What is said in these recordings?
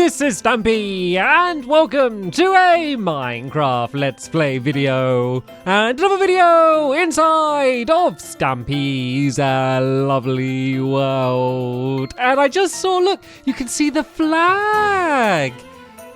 this is Stampy, and welcome to a Minecraft Let's Play video, and another video inside of Stampy's lovely world. And I just saw, look, you can see the flag.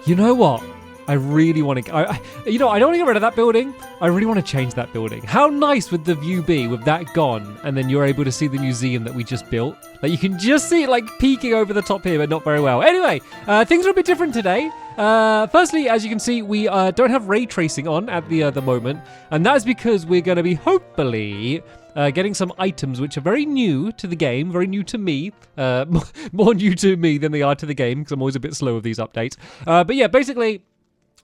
You know what? I really want to, I don't want to get rid of that building. I really want to change that building. How nice would the view be with that gone, and then you're able to see the museum that we just built? Like, you can just see it like peeking over the top here, but not very well. Anyway, things are a bit different today. Firstly, as you can see, we don't have ray tracing on at the moment, and that is because we're going to be hopefully getting some items which are very new to the game, very new to me, more new to me than they are to the game, because I'm always a bit slow with these updates. But yeah, basically,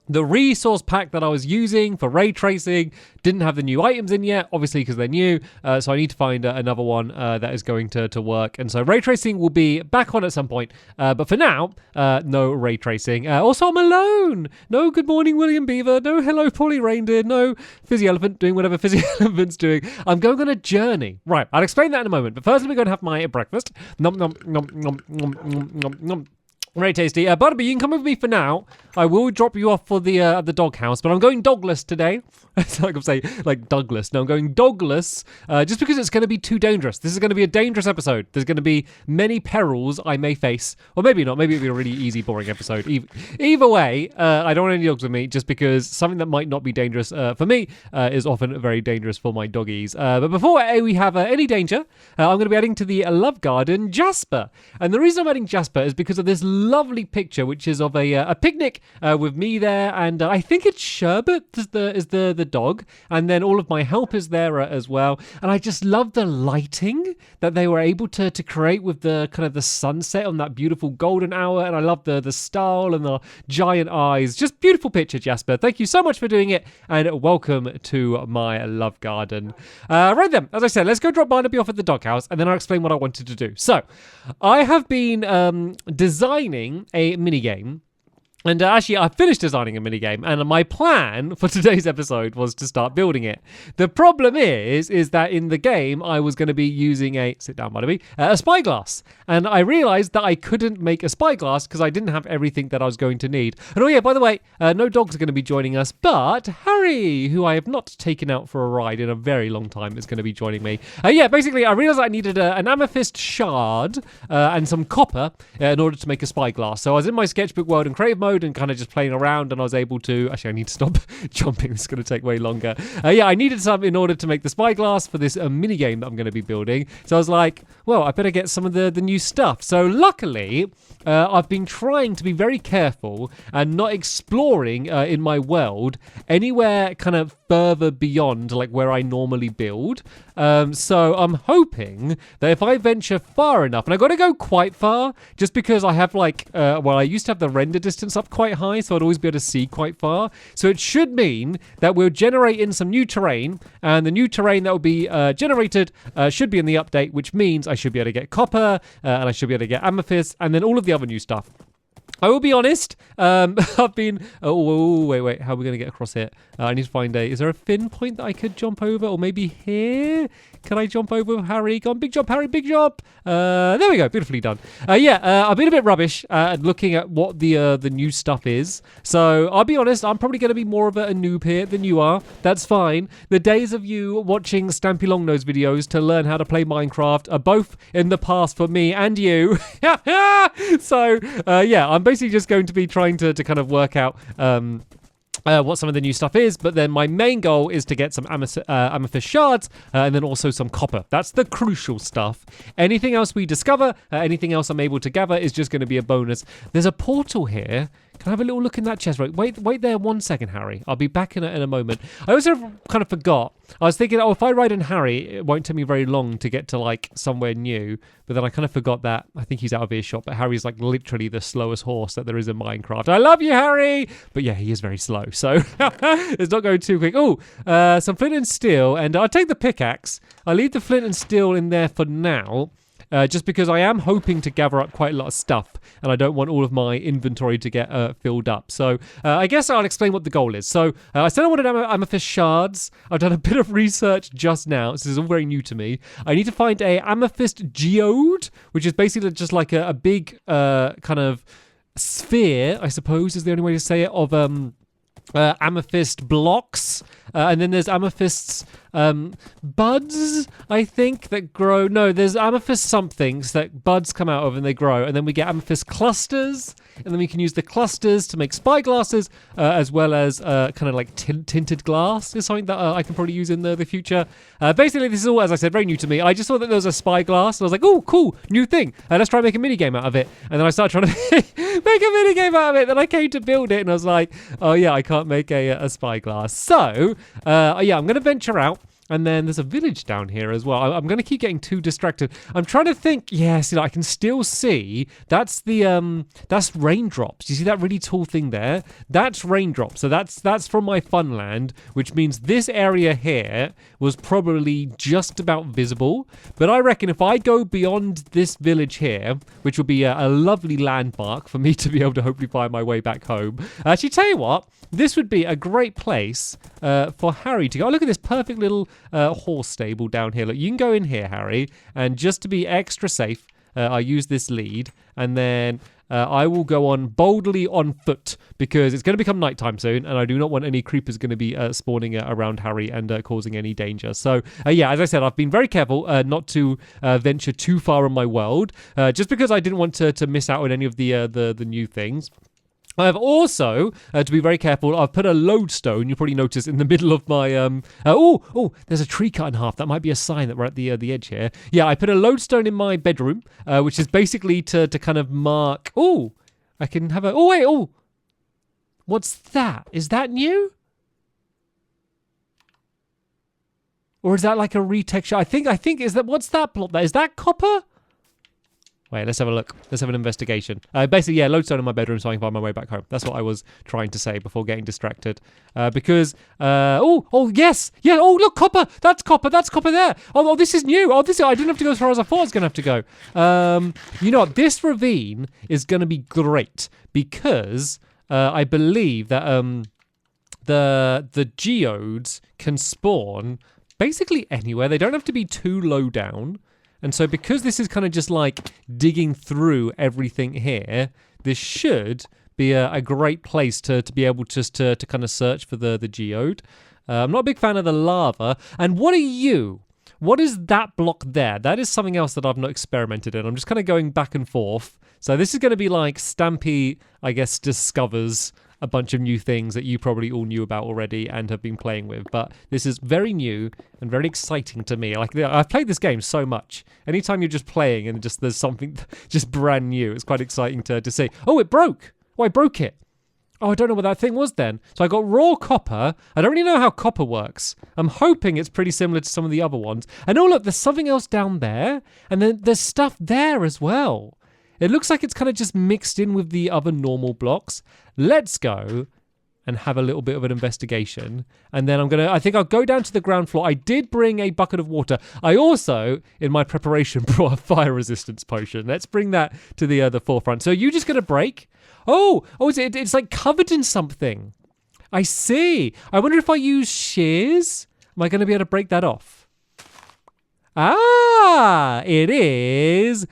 the resource pack that I was using for ray tracing didn't have the new items in yet, obviously because they're new, so I need to find another one that is going to work. And so ray tracing will be back on at some point, but for now, no ray tracing. Also, I'm alone. No good morning, William Beaver. No hello, Polly Reindeer. No Fizzy Elephant doing whatever Fizzy Elephant's doing. I'm going on a journey. Right, I'll explain that in a moment, but first we're going to have my breakfast. Nom, nom, nom, nom, nom, nom, nom, nom. Very tasty. Butterby, you can come with me for now. I will drop you off for the doghouse, but I'm going dogless today. It's like I'm saying, like Douglas. No, I'm going dogless, just because it's going to be too dangerous. This is going to be a dangerous episode. There's going to be many perils I may face, or maybe not. Maybe it'll be a really easy, boring episode. Either way, I don't want any dogs with me, just because something that might not be dangerous for me is often very dangerous for my doggies. But before we have any danger, I'm going to be adding to the love garden Jasper, and the reason I'm adding Jasper is because of this lovely picture, which is of a picnic with me there, and I think it's Sherbet is the dog, and then all of my helpers there as well. And I just love the lighting that they were able to create with the kind of the sunset on that beautiful golden hour, and I love the style and the giant eyes. Just beautiful picture, Jasper. Thank you so much for doing it, and welcome to my love garden. Right then, as I said, let's go drop Barnaby off at the doghouse, and then I'll explain what I wanted to do. So, I have been designing a minigame. And actually, I finished designing a minigame, and my plan for today's episode was to start building it. The problem is that in the game, I was going to be using a spyglass. And I realized that I couldn't make a spyglass because I didn't have everything that I was going to need. And oh yeah, by the way, no dogs are going to be joining us, but Harry, who I have not taken out for a ride in a very long time, is going to be joining me. Yeah, basically, I realized I needed an amethyst shard and some copper in order to make a spyglass. So I was in my sketchbook world and creative mode, and kind of just playing around, and I was able to, actually I need to stop jumping, it's going to take way longer. Yeah, I needed some in order to make the spyglass for this mini game that I'm going to be building. So I was like, well, I better get some of the new stuff. So luckily, I've been trying to be very careful and not exploring in my world anywhere kind of further beyond like where I normally build. So I'm hoping that if I venture far enough, and I've got to go quite far, just because I have like, I used to have the render distance up quite high, so I'd always be able to see quite far. So it should mean that we'll generate in some new terrain, and the new terrain that will be generated should be in the update, which means I should be able to get copper, and I should be able to get amethyst, and then all of the other new stuff. I will be honest, I've been... wait, how are we going to get across here? I need to find is there a fin point that I could jump over? Or maybe here? Can I jump over with Harry? Go on, big jump, Harry, big jump! There we go, beautifully done. I've been a bit rubbish at looking at what the new stuff is. So, I'll be honest, I'm probably going to be more of a noob here than you are. That's fine. The days of you watching Stampylonghead videos to learn how to play Minecraft are both in the past for me and you. So, I'm basically just going to be trying to kind of work out what some of the new stuff is, but then my main goal is to get some amethyst shards and then also some copper. That's the crucial stuff. Anything else we discover, anything else I'm able to gather is just going to be a bonus. There's a portal here. Can I have a little look in that chest? Right, wait there 1 second, Harry. I'll be back in a moment. I also kind of forgot. I was thinking, if I ride in Harry, it won't take me very long to get to like somewhere new. But then I kind of forgot that. I think he's out of earshot, but Harry's like literally the slowest horse that there is in Minecraft. I love you, Harry! But yeah, he is very slow, so it's not going too quick. Oh, some flint and steel, and I'll take the pickaxe. I'll leave the flint and steel in there for now. Just because I am hoping to gather up quite a lot of stuff, and I don't want all of my inventory to get filled up. So I guess I'll explain what the goal is. So I said I wanted amethyst shards. I've done a bit of research just now. This is all very new to me. I need to find a amethyst geode, which is basically just like a big kind of sphere, I suppose is the only way to say it, of amethyst blocks, and then there's amethysts buds, I think, that grow. No, there's amethyst somethings that buds come out of and they grow, and then we get amethyst clusters, and then we can use the clusters to make spyglasses, as well as kind of like tinted glass is something that I can probably use in the future. Basically, this is all, as I said, very new to me. I just thought that there was a spyglass, and I was like, oh, cool, new thing. Let's try and make a mini game out of it. And then I started trying to make a mini game out of it. Then I came to build it, and I was like, oh yeah, I can't make a spyglass. So yeah, I'm going to venture out. And then there's a village down here as well. I'm going to keep getting too distracted. I'm trying to think. Yes, I can still see. That's the that's raindrops. You see that really tall thing there? That's raindrops. So that's from my fun land, which means this area here was probably just about visible. But I reckon if I go beyond this village here, which will be a lovely landmark for me to be able to hopefully find my way back home. Actually, tell you what, this would be a great place for Harry to go. Oh, look at this perfect little horse stable down here. Look, you can go in here, Harry, and just to be extra safe, I use this lead, and then I will go on boldly on foot because it's going to become nighttime soon, and I do not want any creepers going to be spawning around Harry and causing any danger. So yeah, as I said, I've been very careful not to venture too far in my world, just because I didn't want to miss out on any of the new things. I have also, to be very careful, I've put a lodestone, you'll probably notice, in the middle of my, there's a tree cut in half. That might be a sign that we're at the edge here. Yeah, I put a lodestone in my bedroom, which is basically to kind of mark, I can have a, what's that? Is that new? Or is that like a retexture? I think, what's that block there? Is that copper? Wait, let's have a look. Let's have an investigation. Basically, yeah, lodestone in my bedroom so I can find my way back home. That's what I was trying to say before getting distracted. Because, yes. Yeah, look, copper. That's copper there. Oh, this is new. I didn't have to go as far as I thought I was going to have to go. You know what? This ravine is going to be great because I believe that the geodes can spawn basically anywhere. They don't have to be too low down. And so because this is kind of just like digging through everything here, this should be a great place to be able just to kind of search for the geode. I'm not a big fan of the lava. And what are you? What is that block there? That is something else that I've not experimented in. I'm just kind of going back and forth. So this is going to be like Stampy, I guess, discovers a bunch of new things that you probably all knew about already and have been playing with. But this is very new and very exciting to me. Like, I've played this game so much. Anytime you're just playing and just there's something just brand new, it's quite exciting to see. Oh, it broke. Oh, I broke it. Oh, I don't know what that thing was then. So I got raw copper. I don't really know how copper works. I'm hoping it's pretty similar to some of the other ones. And oh, look, there's something else down there. And then there's stuff there as well. It looks like it's kind of just mixed in with the other normal blocks. Let's go and have a little bit of an investigation. And then I think I'll go down to the ground floor. I did bring a bucket of water. I also, in my preparation, brought a fire resistance potion. Let's bring that to the forefront. So are you just going to break? Oh, it's like covered in something. I see. I wonder if I use shears, am I going to be able to break that off? Ah, it is.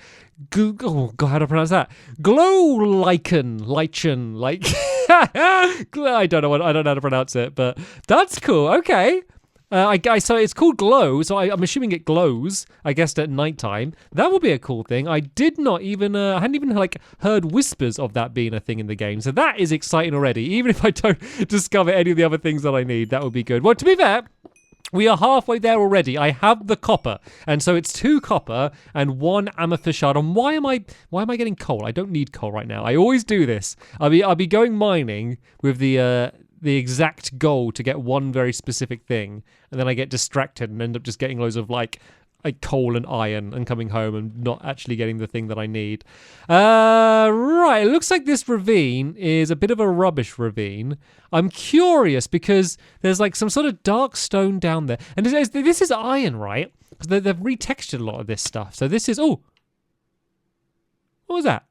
Oh God, how do I pronounce that? Lichen, like I don't know how to pronounce it, but that's cool. Okay, so it's called glow. So I'm assuming it glows. I guess at nighttime. That would be a cool thing. I did not even, I hadn't even heard whispers of that being a thing in the game. So that is exciting already. Even if I don't discover any of the other things that I need, that would be good. Well, to be fair, we are halfway there already. I have the copper, and so it's 2 copper and 1 amethyst shard. And why am I getting coal? I don't need coal right now. I always do this. I'll be going mining with the exact goal to get one very specific thing, and then I get distracted and end up just getting loads of like coal and iron and coming home and not actually getting the thing that I need. Right, it looks like this ravine is a bit of a rubbish ravine. I'm curious because there's like some sort of dark stone down there. And this is iron, right? Because they've retextured a lot of this stuff. So this is, what was that?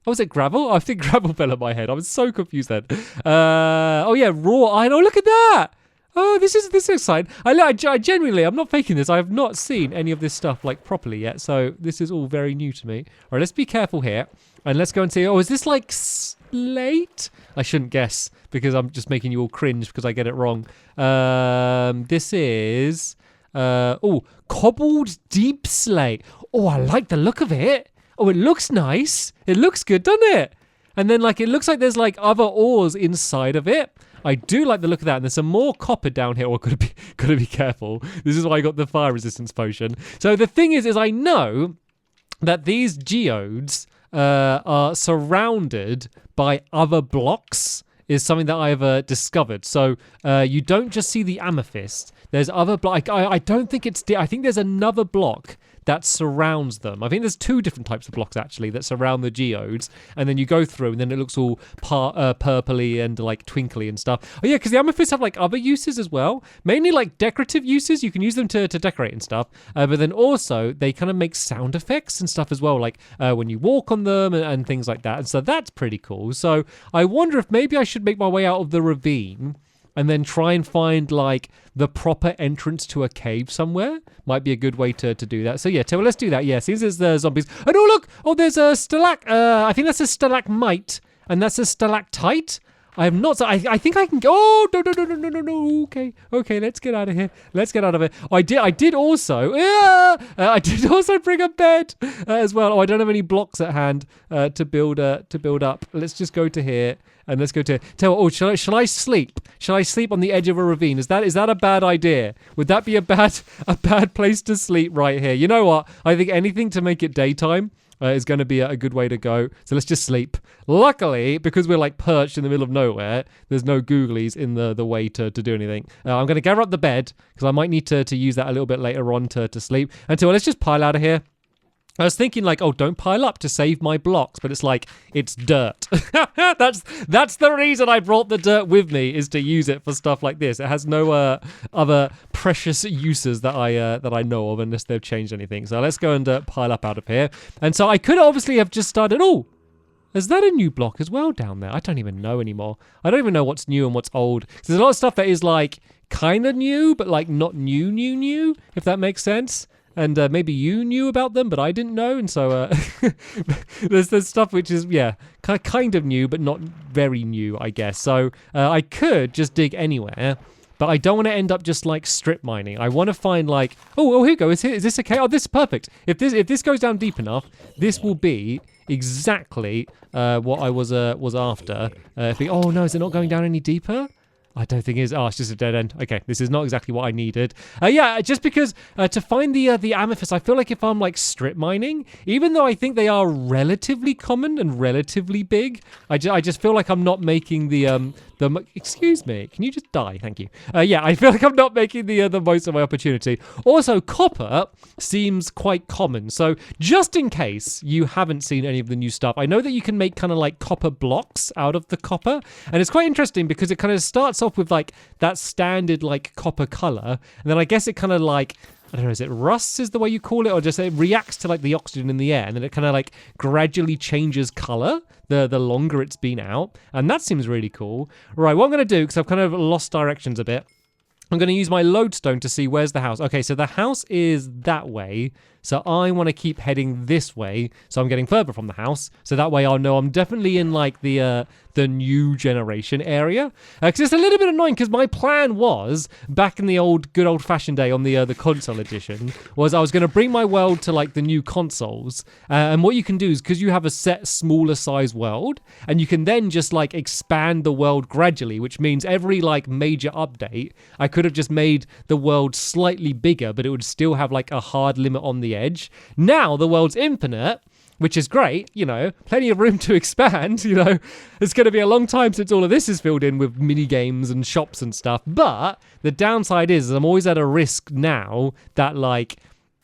Oh, was it gravel? I think gravel fell on my head. I was so confused then. Oh yeah, raw iron. Oh, look at that. Oh, this is exciting. I genuinely, I'm not faking this. I have not seen any of this stuff like properly yet, so this is all very new to me. All right, let's be careful here, and let's go and see. Oh, is this like slate? I shouldn't guess because I'm just making you all cringe because I get it wrong. This is cobbled deep slate. Oh, I like the look of it. Oh, it looks nice. It looks good, doesn't it? And then like it looks like there's like other ores inside of it. I do like the look of that, and there's some more copper down here. Oh, gotta be careful. This is why I got the fire resistance potion. So the thing is I know that these geodes are surrounded by other blocks. Is something that I've discovered. So you don't just see the amethyst. There's other block. I don't think it's. I think there's another block that surrounds them. I think there's two different types of blocks actually that surround the geodes, and then you go through, and then it looks all purpley and like twinkly and stuff. Oh yeah, because the amethysts have like other uses as well, mainly like decorative uses. You can use them to decorate and stuff, but then also they kind of make sound effects and stuff as well, like when you walk on them and things like that. And so that's pretty cool. So I wonder if maybe I should make my way out of the ravine and then try and find like the proper entrance to a cave somewhere. Might be a good way to do that. So yeah, so let's do that. Yeah, since there's the zombies. And oh look, there's a I think that's a stalagmite, and that's a stalactite. I have not. I think I can go. Oh no. Okay. Let's get out of here. Let's get out of it. I did also. I did also bring a bed as well. Oh, I don't have any blocks at hand to build up. Let's just go to here. And let's go to shall I sleep? Shall I sleep on the edge of a ravine? Is that a bad idea? Would that be a bad place to sleep right here? You know what? I think anything to make it daytime is going to be a good way to go. So let's just sleep. Luckily, because we're like perched in the middle of nowhere, there's no googlies in the way to do anything. I'm going to gather up the bed because I might need to use that a little bit later on to sleep. Until let's just pile out of here. I was thinking like, oh, don't pile up to save my blocks, but it's like, it's dirt. That's the reason I brought the dirt with me, is to use it for stuff like this. It has no other precious uses that I know of, unless they've changed anything. So let's go and pile up out of here. And so I could obviously have just started, is that a new block as well down there? I don't even know anymore. I don't even know what's new and what's old. There's a lot of stuff that is like kind of new, but like not new, if that makes sense. And maybe you knew about them, but I didn't know. And so there's stuff which is, kind of new, but not very new, I guess. So I could just dig anywhere, but I don't want to end up just like strip mining. I want to find like, here you go. Is this okay? Oh, this is perfect. If this goes down deep enough, this will be exactly what I was after. Oh no, is it not going down any deeper? I don't think it is. Oh, it's just a dead end. Okay, this is not exactly what I needed. Just because to find the amethyst, I feel like if I'm like strip mining, even though I think they are relatively common and relatively big, I just feel like I'm not making the excuse me, can you just die? Thank you. I feel like I'm not making the most of my opportunity. Also, copper seems quite common. So just in case you haven't seen any of the new stuff, I know that you can make kind of like copper blocks out of the copper, and it's quite interesting because it kind of starts off with like that standard like copper color, and then I guess it kind of like, I don't know, is it rusts is the way you call it, or just it reacts to like the oxygen in the air, and then it kind of like gradually changes color the longer it's been out, and that seems really cool. Right, what I'm going to do, because I've kind of lost directions a bit, I'm going to use my lodestone to see where's the house. Okay, so the house is that way, so I want to keep heading this way, so I'm getting further from the house, so that way I'll know I'm definitely in like the new generation area. Because it's a little bit annoying, because my plan was, back in the good old-fashioned day on the console edition, was I was going to bring my world to like the new consoles, and what you can do is, because you have a set smaller size world, and you can then just like expand the world gradually, which means every like major update, I could have just made the world slightly bigger, but it would still have like a hard limit on the edge. Now the world's infinite, which is great, plenty of room to expand, It's going to be a long time since all of this is filled in with mini games and shops and stuff. But the downside is I'm always at a risk now that like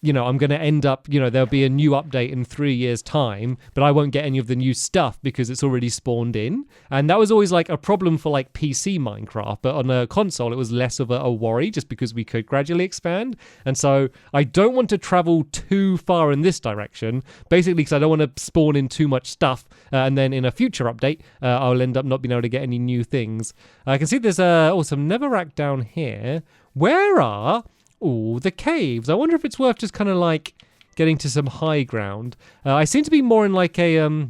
I'm going to end up, there'll be a new update in 3 years time, but I won't get any of the new stuff because it's already spawned in. And that was always like a problem for like PC Minecraft, but on a console it was less of a worry just because we could gradually expand. And so I don't want to travel too far in this direction, basically because I don't want to spawn in too much stuff, and then in a future update I'll end up not being able to get any new things. I can see there's some netherrack down here. Where are all the caves? I wonder if it's worth just kind of like getting to some high ground. I seem to be more in like a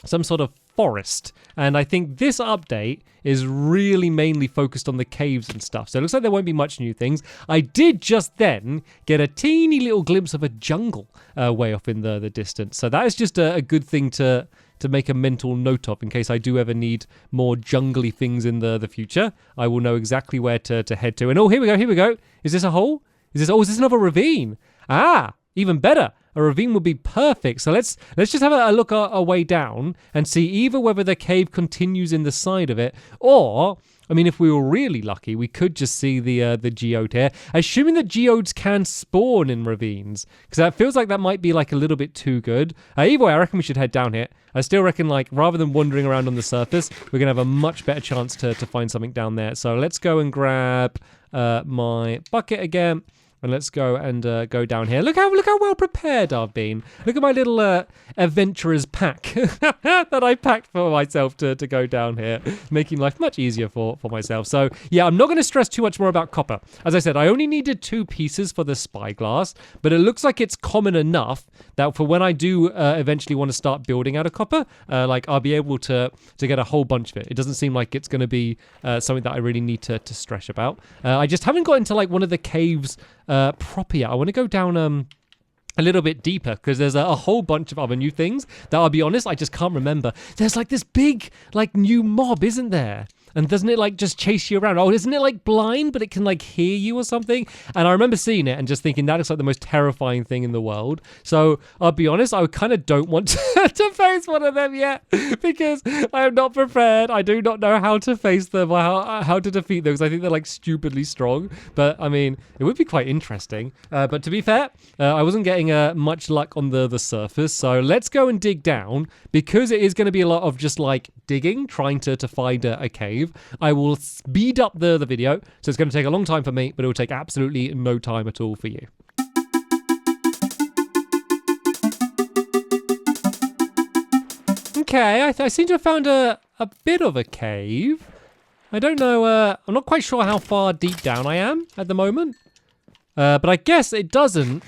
some sort of forest, and I think this update is really mainly focused on the caves and stuff, so it looks like there won't be much new things. I did just then get a teeny little glimpse of a jungle way off in the distance, so that is just a good thing to make a mental note of in case I do ever need more jungly things in the future. I will know exactly where to head to. And here we go. Is this a hole? Is this another ravine? Ah, even better. A ravine would be perfect. So let's just have a look our way down and see either whether the cave continues in the side of it, or if we were really lucky, we could just see the geode here. Assuming that geodes can spawn in ravines, because that feels like that might be like a little bit too good. Either way, I reckon we should head down here. I still reckon, like, rather than wandering around on the surface, we're gonna have a much better chance to find something down there. So let's go and grab my bucket again. And let's go and go down here. Look how well prepared I've been. Look at my little adventurer's pack that I packed for myself to go down here, making life much easier for myself. So yeah, I'm not going to stress too much more about copper. As I said, I only needed 2 pieces for the spyglass, but it looks like it's common enough that for when I do eventually want to start building out of copper, like I'll be able to get a whole bunch of it. It doesn't seem like it's going to be something that I really need to stress about. I just haven't got into like one of the caves proper yet. I want to go down a little bit deeper because there's a whole bunch of other new things that, I'll be honest, I just can't remember. There's like this big like new mob, isn't there? And doesn't it like just chase you around? Oh, isn't it like blind, but it can like hear you or something? And I remember seeing it and just thinking that looks like the most terrifying thing in the world. So I'll be honest, I kind of don't want to face one of them yet because I am not prepared. I do not know how to face them or how to defeat them because I think they're like stupidly strong. But I mean, it would be quite interesting. But to be fair, I wasn't getting much luck on the surface. So let's go and dig down because it is going to be a lot of just like digging, trying to find a cave. I will speed up the video, so it's going to take a long time for me, but it will take absolutely no time at all for you. Okay, I seem to have found a bit of a cave. I don't know, I'm not quite sure how far deep down I am at the moment, but I guess it doesn't,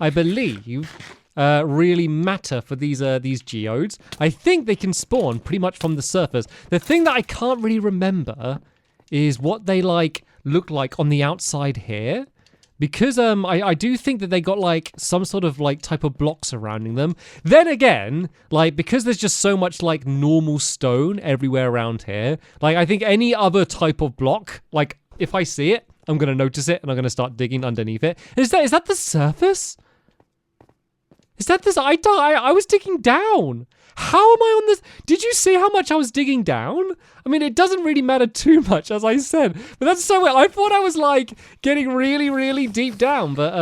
I believe, really matter for these geodes. I think they can spawn pretty much from the surface. The thing that I can't really remember is what they like look like on the outside here, because I do think that they got like some sort of like type of block surrounding them. Then again, like because there's just so much like normal stone everywhere around here, like I think any other type of block, like if I see it, I'm gonna notice it and I'm gonna start digging underneath it. Is that the surface? Is that this? I was digging down. How am I on this? Did you see how much I was digging down? I mean, it doesn't really matter too much, as I said. But that's so weird. I thought I was, like, getting really, really deep down. But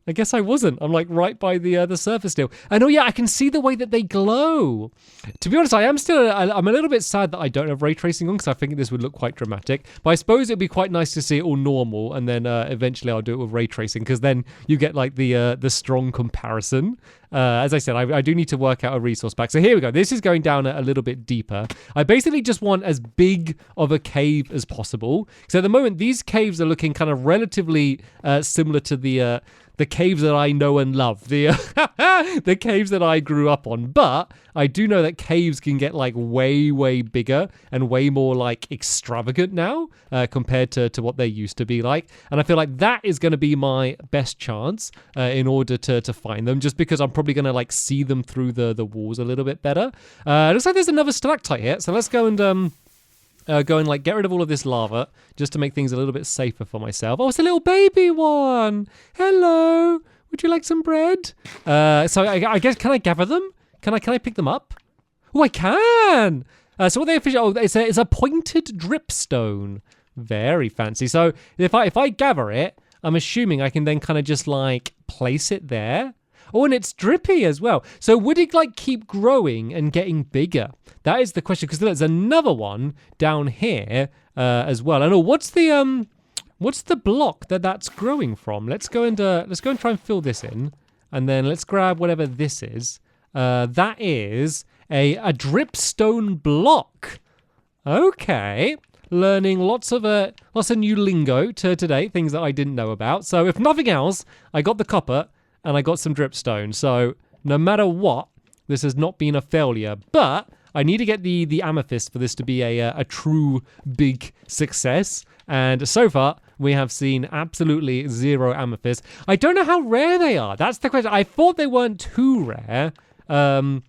I guess I wasn't. I'm, like, right by the surface still. And, oh, yeah, I can see the way that they glow. To be honest, I'm a little bit sad that I don't have ray tracing on because I think this would look quite dramatic. But I suppose it'd be quite nice to see it all normal. And then eventually I'll do it with ray tracing because then you get, like, the strong comparison. As I said, I do need to work out a resource pack. So here we go. This is going down a little bit deeper. I basically just want as big of a cave as possible. So at the moment, these caves are looking kind of relatively similar to the caves that I know and love, the caves that I grew up on. But I do know that caves can get like way, way bigger and way more like extravagant now compared to what they used to be like. And I feel like that is going to be my best chance in order to find them, just because I'm probably going to like see them through the walls a little bit better. It looks like there's another stalactite here. So let's go and like get rid of all of this lava just to make things a little bit safer for myself. Oh, it's a little baby one. Hello. Would you like some bread? So I guess, can I gather them? Can I pick them up? Oh, I can. So what they officially, it's a pointed dripstone. Very fancy. So if I gather it, I'm assuming I can then kind of just like place it there. Oh, and it's drippy as well. So would it like keep growing and getting bigger? That is the question, because there's another one down here as well. And what's the block that's growing from? Let's go and try and fill this in, and then let's grab whatever this is. That is a dripstone block. Okay, learning lots of new lingo today, things that I didn't know about. So if nothing else, I got the copper and I got some dripstone. So no matter what, this has not been a failure. But I need to get the amethyst for this to be a true big success. And so far, we have seen absolutely 0 amethyst. I don't know how rare they are. That's the question. I thought they weren't too rare. But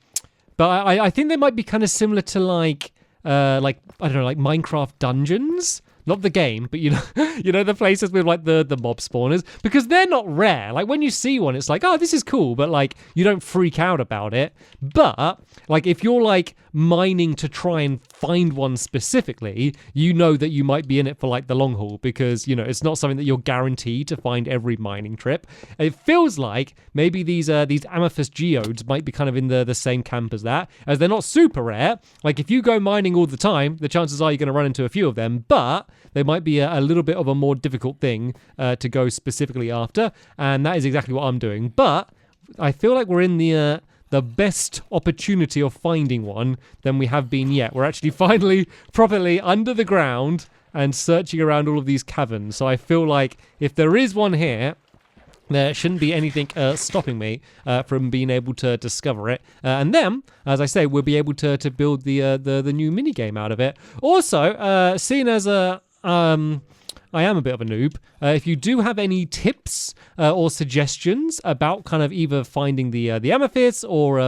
I think they might be kind of similar to like I don't know, like Minecraft dungeons. Not the game, but you know the places with like the mob spawners, because they're not rare. Like when you see one, it's like, oh, this is cool, but like you don't freak out about it. But like if you're like mining to try and find one specifically, you know that you might be in it for like the long haul, because it's not something that you're guaranteed to find every mining trip. It feels like maybe these amethyst geodes might be kind of in the same camp as that, as they're not super rare. Like if you go mining all the time, the chances are you're going to run into a few of them, but they might be a little bit of a more difficult thing to go specifically after, and that is exactly what I'm doing. But I feel like we're in the best opportunity of finding one than we have been yet. We're actually finally properly under the ground and searching around all of these caverns. So I feel like if there is one here, there shouldn't be anything stopping me from being able to discover it. And then, as I say, we'll be able to build the new mini game out of it. Also, seeing as I am a bit of a noob. If you do have any tips or suggestions about kind of either finding the amethyst or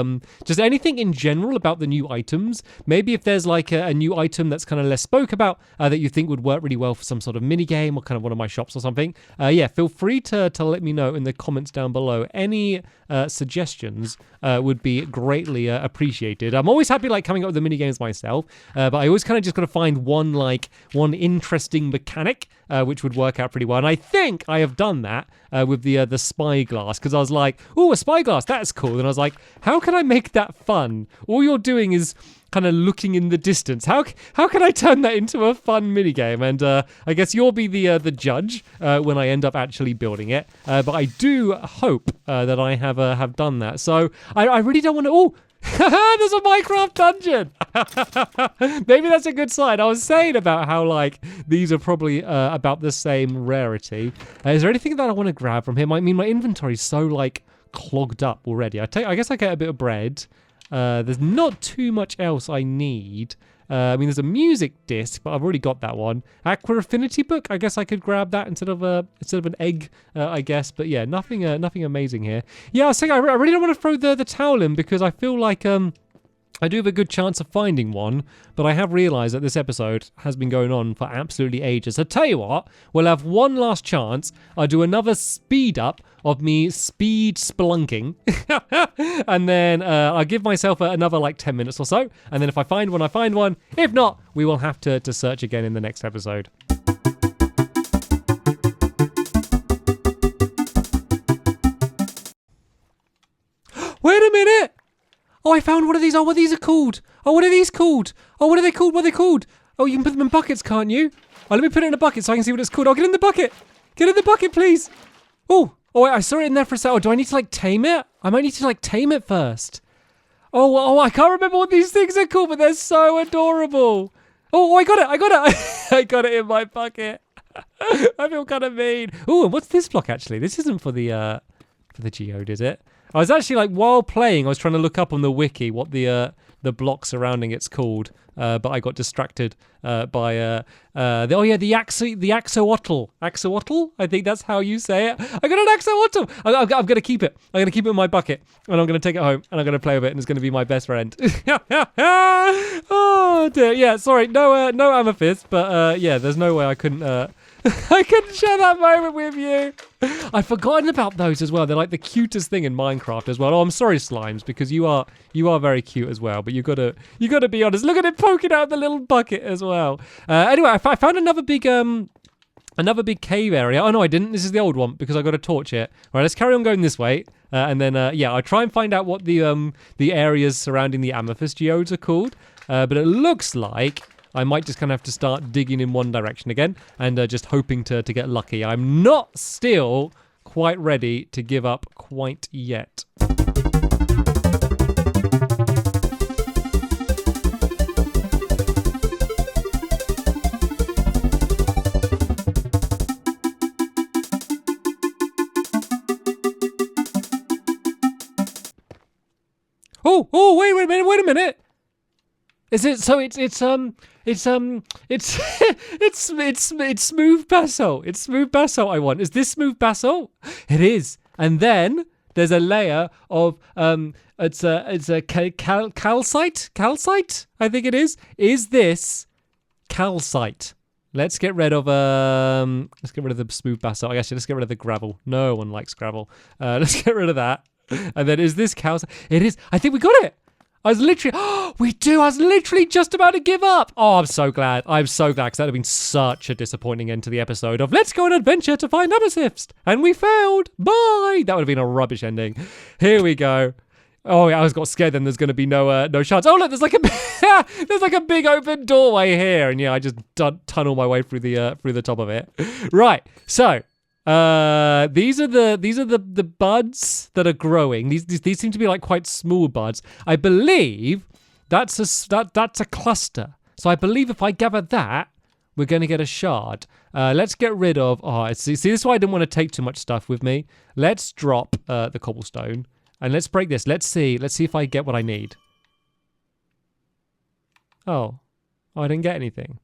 just anything in general about the new items, maybe if there's like a new item that's kind of less spoke about that you think would work really well for some sort of mini game or kind of one of my shops or something, yeah, feel free to let me know in the comments down below. Any suggestions would be greatly appreciated. I'm always happy like coming up with the mini games myself, but I always kind of just got to find one interesting mechanic which would work out pretty well. And I think I have done that with the spyglass, because I was like, oh, a spyglass, that's cool. And I was like, how can I make that fun? All you're doing is kind of looking in the distance. How can I turn that into a fun minigame? And I guess you'll be the judge when I end up actually building it. But I do hope that I have done that. So I really don't want to... Oh, there's a Minecraft dungeon. Maybe that's a good sign. I was saying about how like these are probably about the same rarity. Is there anything that I want to grab from him? I mean, my inventory's so like clogged up already. I guess I get a bit of bread. There's not too much else I need. I mean, there's a music disc, but I've already got that one. Aqua Affinity book. I guess I could grab that instead of an egg. I guess, but yeah, nothing amazing here. Yeah, I was saying I really don't want to throw the towel in, because I feel like I do have a good chance of finding one, but I have realised that this episode has been going on for absolutely ages. So tell you what, we'll have one last chance. I'll do another speed up of me speed spelunking, and then I'll give myself another like 10 minutes or so, and then if I find one, I find one. If not, we will have to search again in the next episode. Wait a minute! Oh, I found one of these. Oh, what these are called? Oh, what are these called? Oh, what are they called? What are they called? Oh, you can put them in buckets, can't you? Oh, let me put it in a bucket so I can see what it's called. Oh, get in the bucket. Get in the bucket, please. Oh, wait, I saw it in there for a second. Oh, do I need to like tame it? I might need to like tame it first. Oh, I can't remember what these things are called, but they're so adorable. Oh, I got it. I got it in my bucket. I feel kind of mean. Oh, and what's this block actually? This isn't for the geode, is it? I was actually like, while playing, I was trying to look up on the wiki what the block surrounding it's called, but I got distracted by the axolotl. Axolotl? I think that's how you say it. I got an axolotl. I'm going to keep it. I'm going to keep it in my bucket, and I'm going to take it home, and I'm going to play with it, and it's going to be my best friend. Oh dear. Yeah, sorry, no amethyst, but yeah, there's no way I couldn't. I couldn't share that moment with you. I'd forgotten about those as well. They're like the cutest thing in Minecraft as well. Oh, I'm sorry, Slimes, because you are very cute as well. But you gotta be honest. Look at it poking out the little bucket as well. Anyway, I found another big another big cave area. Oh, no, I didn't. This is the old one because I got a torch here. All right, let's carry on going this way. And then, yeah, I'll try and find out what the areas surrounding the amethyst geodes are called. But it looks like I might just kind of have to start digging in one direction again and just hoping to get lucky. I'm not still quite ready to give up quite yet. Oh, wait a minute. Is it so? It's smooth basalt. It's smooth basalt I want. Is this smooth basalt? It is. And then there's a layer of it's a calcite. Calcite, I think it is. Is this calcite? Let's get rid of the smooth basalt. Actually, let's get rid of the gravel. No one likes gravel. Let's get rid of that. And then is this calcite? It is. I think we got it. We do. I was literally just about to give up. Oh, I'm so glad. I'm so glad because that would have been such a disappointing end to the episode of let's go on an adventure to find amethyst. And we failed. Bye. That would have been a rubbish ending. Here we go. Oh, I got scared then there's going to be no chance. Oh, look, there's like a big open doorway here. And yeah, I just tunnel my way through the top of it. Right. So, these are the buds that are growing. These seem to be like quite small buds. I believe that's a cluster. So I believe if I gather that, we're going to get a shard. Let's get rid of. Oh, see, this is why I didn't want to take too much stuff with me. Let's drop the cobblestone and let's break this. Let's see if I get what I need. Oh, I didn't get anything.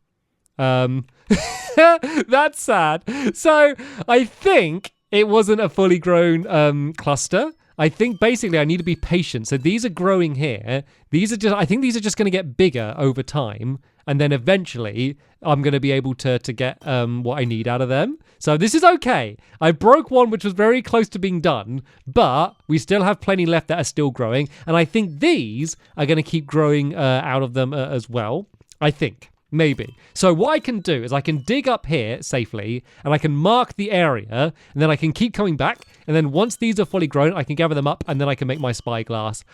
That's sad. So I think it wasn't a fully grown cluster. I think basically I need to be patient. So these are growing here. I think these are just going to get bigger over time. And then eventually I'm going to be able to get what I need out of them. So this is okay. I broke one which was very close to being done, but we still have plenty left that are still growing. And I think these are going to keep growing out of them as well. I think. Maybe. So what I can do is I can dig up here safely and I can mark the area and then I can keep coming back. And then once these are fully grown, I can gather them up and then I can make my spyglass.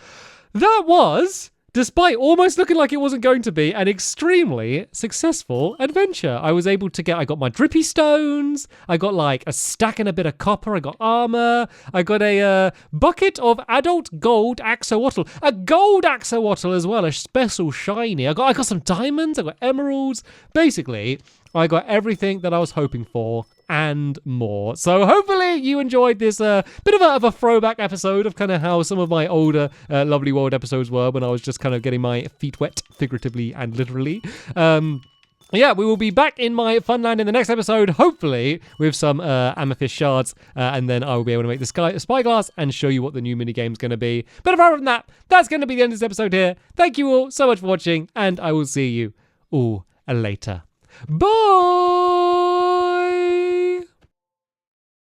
That was, despite almost looking like it wasn't going to be, an extremely successful adventure. I was able to I got my drippy stones. I got like a stack and a bit of copper. I got armor. I got a bucket of adult gold axolotl. A gold axolotl as well, a special shiny. I got some diamonds. I got emeralds. Basically, I got everything that I was hoping for and more. So hopefully you enjoyed this bit of a throwback episode of kind of how some of my older Lovely World episodes were when I was just kind of getting my feet wet, figuratively and literally. Yeah, we will be back in my funland in the next episode, hopefully with some amethyst shards, and then I will be able to make the spyglass and show you what the new minigame's going to be. But apart from that, that's going to be the end of this episode here. Thank you all so much for watching, and I will see you all later. Bye!